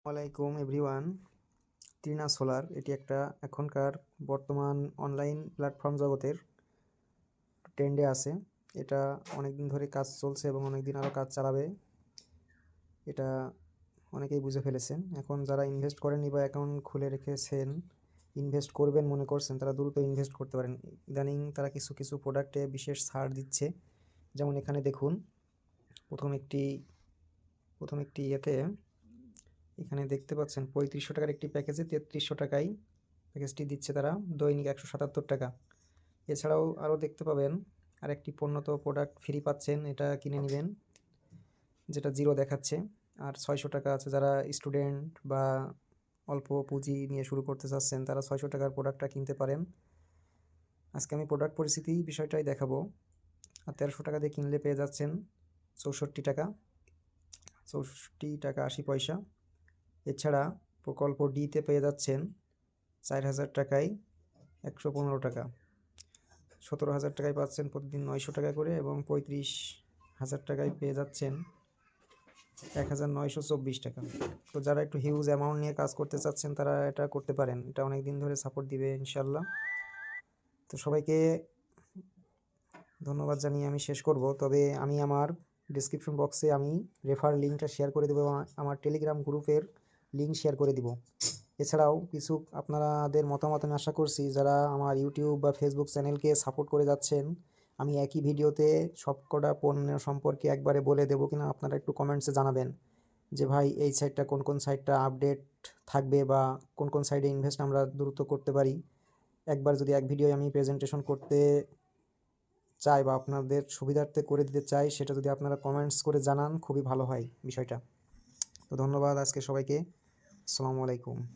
আসসালামাইকুম everyone. Tina solar এটি একটা এখনকার বর্তমান অনলাইন প্ল্যাটফর্ম জগতের ট্রেন্ডে আছে। এটা অনেক দিন ধরে কাজ চলছে এবং অনেক দিন আরও কাজ চালাবে। এটা অনেকেই বুঝে ফেলেছেন। এখন যারা ইনভেস্ট করেননি বা অ্যাকাউন্ট খুলে রেখেছেন, ইনভেস্ট করবেন মনে করছেন, তারা দ্রুত ইনভেস্ট করতে পারেন। ইদানিং তারা কিছু কিছু প্রোডাক্টে বিশেষ ছাড় দিচ্ছে। যেমন এখানে দেখুন, প্রথম একটি ইয়েতে এখানে দেখতে পাচ্ছেন 3500 টাকার একটি প্যাকেজে 3300 টাকায় প্যাকেজটি দিচ্ছে তারা, দৈনিক 177 টাকা। এছাড়াও আরও দেখতে পাবেন আরেকটি পণ্যত প্রোডাক্ট ফ্রি পাচ্ছেন, এটা কিনে নেবেন, যেটা জিরো দেখাচ্ছে। আর 600 টাকা আছে, যারা স্টুডেন্ট বা অল্প পুঁজি নিয়ে শুরু করতে চাচ্ছেন তারা 600 টাকার প্রোডাক্টটা কিনতে পারেন। আজকে আমি প্রোডাক্ট পরিস্থিতি বিষয়টাই দেখাবো। আর 1300 টাকা দিয়ে কিনলে পেয়ে যাচ্ছেন 64 টাকা, 64 টাকা 80 পয়সা। এছাড়া প্রকল্প ডিতে পেয়ে যাচ্ছেন 4000 টাকায় 115 টাকা, 17,000 টাকায় পাচ্ছেন প্রতিদিন 900 টাকা করে, এবং 35,000 টাকায় পেয়ে যাচ্ছেন 1924 টাকা। তো যারা একটু হিউজ অ্যামাউন্ট নিয়ে কাজ করতে চাচ্ছেন তারা এটা করতে পারেন। এটা অনেক দিন ধরে সাপোর্ট দিবে ইনশাল্লাহ। তো সবাইকে ধন্যবাদ জানিয়ে আমি শেষ করব। তবে আমি আমার ডিসক্রিপশন বক্সে আমি রেফার লিঙ্কটা শেয়ার করে দেবো, আমার টেলিগ্রাম গ্রুপের লিঙ্ক শেয়ার করে দিব। এছাড়াও কিছু আপনাদের মতামত আমি আশা করছি, যারা আমার ইউটিউব বা ফেসবুক চ্যানেলকে সাপোর্ট করে যাচ্ছেন, আমি একই ভিডিওতে সবকটা পণ্য সম্পর্কে একবারে বলে দেবো কিনা আপনারা একটু কমেন্টসে জানাবেন যে ভাই এই সাইটটা কোন সাইটটা আপডেট থাকবে বা কোন সাইডে ইনভেস্ট আমরা দ্রুত করতে পারি। একবার যদি এক ভিডিও আমি প্রেজেন্টেশন করতে চাই বা আপনাদের সুবিধার্থে করে দিতে চাই, সেটা যদি আপনারা কমেন্টস করে জানান খুবই ভালো হয় বিষয়টা। তো ধন্যবাদ আজকে সবাইকে। আসসালামু আলাইকুম।